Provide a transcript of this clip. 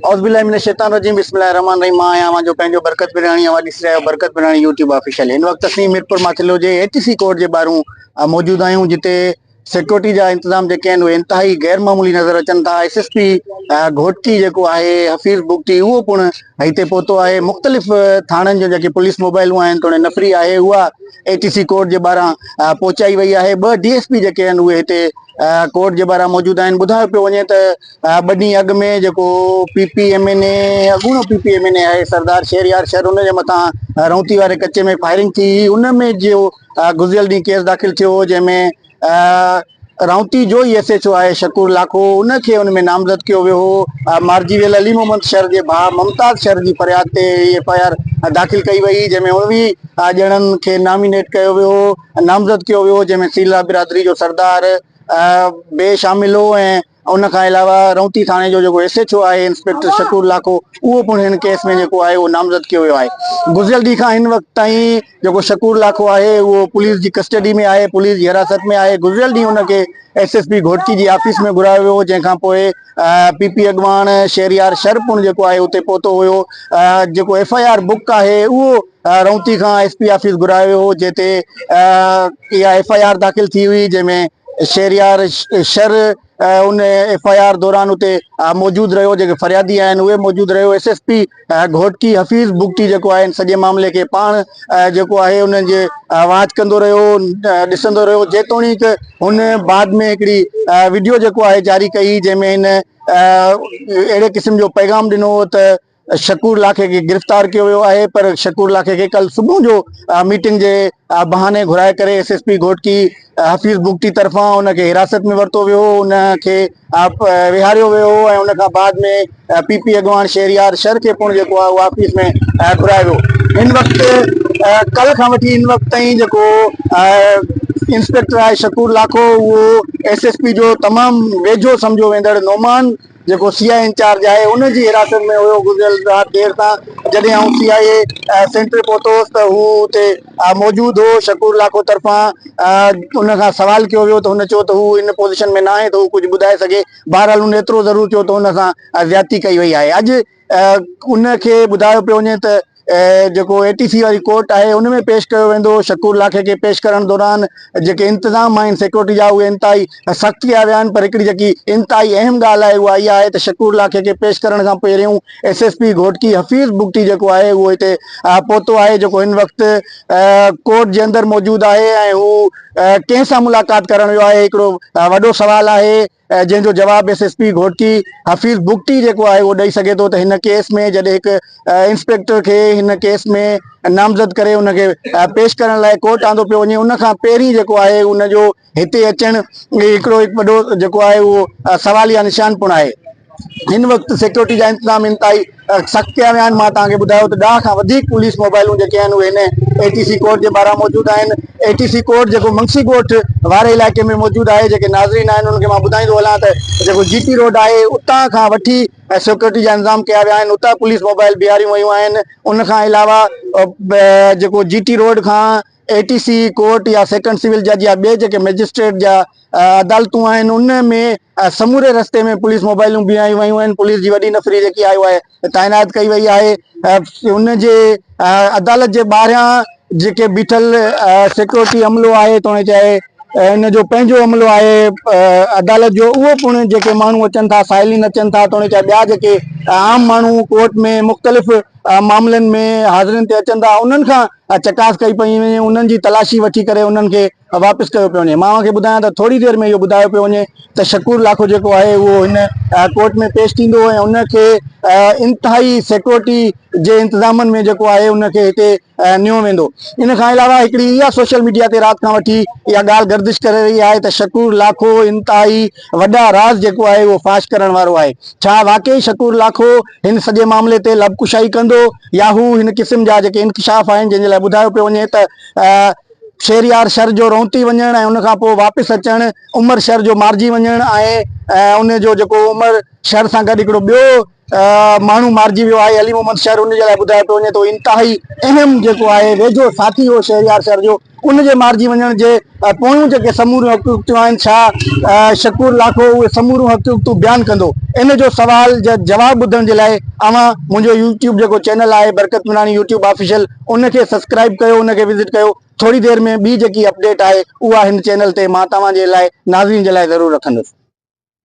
औज़ुबिल्लाहिमिनश्शैतानिर रजीम बिस्मिल्लाहिर्रहमानिर्रहीम। मां आहियां जो पंहिंजो बरकत बिराणी आवाज़ ॾिसी रहियो बरकत बिराणी यूट्यूब ऑफिशियल। इन वक्त असीं मीरपुर माथिलो जे एटीसी कोर्ट जे ॿाहिरूं मौजूद आहियूं, जिते सिक्योरिटी जा इंतजाम जेके आहिनि उहे इंतहाई गैर मामूली नज़र अचनि था। एसएसपी घोटकी जेको आहे हफ़ीज़ बुगटी उहो पिणु हिते पहुतो आहे। मुख़्तलिफ़ थाणनि जो जेके पुलिस मोबाइलूं आहिनि तोड़े नफ़री आहे उहा एटीसी कोर्ट जे ॿाहिरां पहुचाई वई आहे। ॿ डीएसपी जेके आहिनि उहे हिते कोर्ट जे ॿाहिरां मौजूद आहिनि। ॿुधायो पियो वञे त ॿ ॾींहं अॻु में जेको पीपीएमएनए अॻूणो पीपीएमएनए आहे सरदार शहरयार शहर, उन जे मथां रौती वारे कचे में फायरिंग थी, उन में जो गुज़िरियल ॾींहुं केस दाख़िल थियो जंहिंमें राउती जो ई एसएचओ आहे शकूर लाखो, उनखे उन में नामज़द कयो वियो हो। मारजी वेल अली मोहम्मद शर जे भाउ मुमताज़ शर जी फरियाद ते एफआईआर दाख़िल कई वई, जंहिंमें 19 ॼणनि खे नॉमिनेट कयो वियो हो, नामज़द कयो वियो, जंहिंमें सीला बिरादरी जो सरदार बे शामिल हो। ऐं उन खां अलावा रौती थाणे जो जेको एसएचओ आहे इंस्पेक्टर शकूर लाखो, उहो पिणु हिन केस में जेको आहे उहो नामज़द कयो वियो आहे। गुज़िरियल ॾींहं खां हिन वक़्त ताईं जेको शकूर लाखो आहे उहो पुलिस जी कस्टडी में आहे, पुलिस जी हिरासत में आहे। गुज़िरियल ॾींहुं उनखे एसएसपी घोटकी जी ऑफिस में घुरायो वियो, जंहिंखां पोइ पीपी अॻवान शहरयार शर पिणु जेको आहे उते पहुतो हुयो। जेको एफआईआर बुक आहे उहो रौती खां एसपी ऑफिस घुरायो वियो हो, जिते इहा एफआईआर दाख़िल थी हुई, जंहिंमें शहरयार शर उन एफआईआर दौरान उते मौजूद रहियो, जेके फरियादी आहिनि उहे मौजूद रहियो। एसएसपी घोटकी हफ़ीज़ बुगटी जेको आहे सॼे मामले खे पाण जेको आहे उन्हनि जे वाच कंदो रहियो, ॾिसंदो रहियो, जेतोणीकि हुन बाद में हिकिड़ी वीडियो जेको आहे जारी कई, जंहिंमें हिन अहिड़े क़िस्म जो पैगाम ॾिनो त शकूर लाखे खे गिरफ़्तार कियो वियो आहे। पर शकूर लाखे खे कल सुबुह जो मीटिंग जे बहाने घुराए करे एसएसपी घोटकी हफ़ीज़ बुगटी तरफ़ां उनखे हिरासत में वरितो वियो, उनखे विहारियो वियो ऐं उन खां बाद में पीपी अॻवान शहरयार शर खे पिणु जेको आहे उहो ऑफिस में घुरायो वियो। हिन वक़्तु कल खां वठी हिन वक़्त ताईं जेको इंस्पेक्टर आहे शकूर लाखो, उहो एसएसपी जो तमामु वेझो सम्झो वेंदड़ नोमान जेको सीआई इंचार्ज आहे उनजी हिरासत में हुयो। गुज़िरियल राति देर सां जॾहिं आउं सीआईए सेंटर पहुतो हुउसि त हू उते मौजूद हो। शकूर लाखो तरफ़ां उन खां सवाल कयो वियो त हुन चयो त हू इन पोज़ीशन में न आहे त हू कुझु ॿुधाए सघे। बहरहाल हुन एतिरो ज़रूरु चयो त हुन सां ज़्यादती कई वई आहे। अॼु उनखे ॿुधायो पियो वञे त जेको एटीसी वारी कोर्ट आहे उन में पेश कयो वेंदो। शकूर लाखे खे पेश करण दौरान जेके इंतज़ाम आहिनि सिक्योरिटी जा उहे इंतिहाई सख़्त कया विया आहिनि, पर हिकिड़ी जेकी इंतिहाई अहम ॻाल्हि आहे उहा इहा आहे त शकूर लाखे खे पेश करण खां पहिरियों एसएसपी घोटकी हफ़ीज़ बुगटी जेको आहे उहो हिते पहुतो आहे, जेको हिन वक़्तु कोर्ट जे अंदरि मौजूद आहे ऐं हू कंहिं सां मुलाक़ात करण वियो आहे। हिकिड़ो वॾो सवाल आहे जंहिंजो जवाबु एसएसपी घोटकी हफ़ीज़ बुगटी जेको आहे उहो ॾेई सघे थो त हिन केस में जॾहिं हिकु इंस्पेक्टर खे हिन केस में नामज़द करे उनखे पेश करण लाइ कोर्ट आंदो पियो वञे, उन खां पहिरीं जेको आहे उनजो हिते अचणु हिकिड़ो वॾो जेको आहे उहो सवालिया निशान पिणु आहे। हिन वक़्तु सिक्योरिटी जा इंतज़ाम इंतिहाई सख़्त कया विया आहिनि। मां तव्हांखे ॿुधायो त 10 खां वधीक पुलिस मोबाइलूं जेके आहिनि उहे हिन एटीसी कोर्ट जे ॿाहिरां मौजूद आहिनि। एटीसी कोर्ट जेको मंगसी ॻोठ वारे इलाइक़े में मौजूद आहे, जेके नाज़रीन आहिनि उनखे मां ॿुधाईंदो हलां त जेको जीटी रोड आहे उतां खां वठी सिक्योरिटी जा इंतज़ाम कया विया आहिनि, उतां पुलिस मोबाइल बीहारियूं वयूं आहिनि। उन खां अलावा जेको जीटी रोड खां एटीसी कोर्ट या सेकंड सिविल जज या ॿिए जेके मैजिस्ट्रेट जा अदालतूं आहिनि उन में समूरे रस्ते में पुलिस मोबाइलूं बीहारियूं वयूं आहिनि। पुलिस जी वॾी नफ़री जेकी आहे उहा तैनात कई वई आहे। उन जे अदालत जे ॿाहिरियां जेके बीठल सिक्योरिटी अमलो आहे, तोड़े चाहे इन जो पंहिंजो अमलो आहे अदालत जो, उहो पिणु जेके माण्हू अचनि था साहिलीन अचनि था, तोड़े चाहे ॿिया जेके आम माण्हू कोर्ट में मुख़्तलिफ़ मामलनि में हाज़िरिन ते अचनि था, उन्हनि खां चकास कई पई वञे, उन्हनि जी तलाशी वठी करे उन्हनि खे वापसि कयो पियो वञे। मां खे ॿुधायां त थोरी देरि में इहो ॿुधायो पियो वञे त शकूर लाखो जेको आहे उहो हिन कोर्ट में पेश थींदो ऐं उनखे इंतिहाई सिक्योरिटी जे इंतज़ामनि में जेको आहे उनखे हिते नियो वेंदो। इन खां अलावा हिकिड़ी इहा सोशल मीडिया ते राति खां वठी इहा ॻाल्हि गर्दिश करे रही आहे त शकूर लाखो इंतिहाई वॾा राज़ जेको आहे उहो फाश करण वारो आहे। छा वाकई शकूर लाखो हिन सॼे मामले ते लबकुशाई कंदो या हू हिन क़िस्म जा जेके इंकशाफ आहिनि जंहिंजे लाइ ॿुधायो पियो वञे त शहरयार शर जो रौती वञणु ऐं उन खां पोइ वापसि अचणु, उमर शर जो मारिजी वञणु ऐं उन जो जेको उमर शर सां गॾु हिकिड़ो ॿियो माण्हू मारिजी वियो आहे। अली मोहम्मद शहर उन जे लाइ ॿुधायो पियो वञे थो इंतिहाई अहम जेको आहे वेझो साथी हो शहरयार शहर जो, उनजे मारिजी वञण जे पोयूं जेके समूरियूं हक़ीक़तूं आहिनि, छा शकूर लाखो उहे समूरियूं हक़ीक़तूं बयानु कंदो? इन जो सवाल जवाबु ॿुधण जे लाइ अवां मुंहिंजो यूट्यूब जेको चैनल आहे बरकत मिराणी यूट्यूब ऑफिशियल, उनखे सब्सक्राइब कयो, उनखे विज़िट कयो। थोड़ी देर में ॿी जेकी अपडेट आहे उहा हिन चैनल ते मां तव्हांजे लाइ नाज़रीन जे लाइ ज़रूरु रखंदुसि।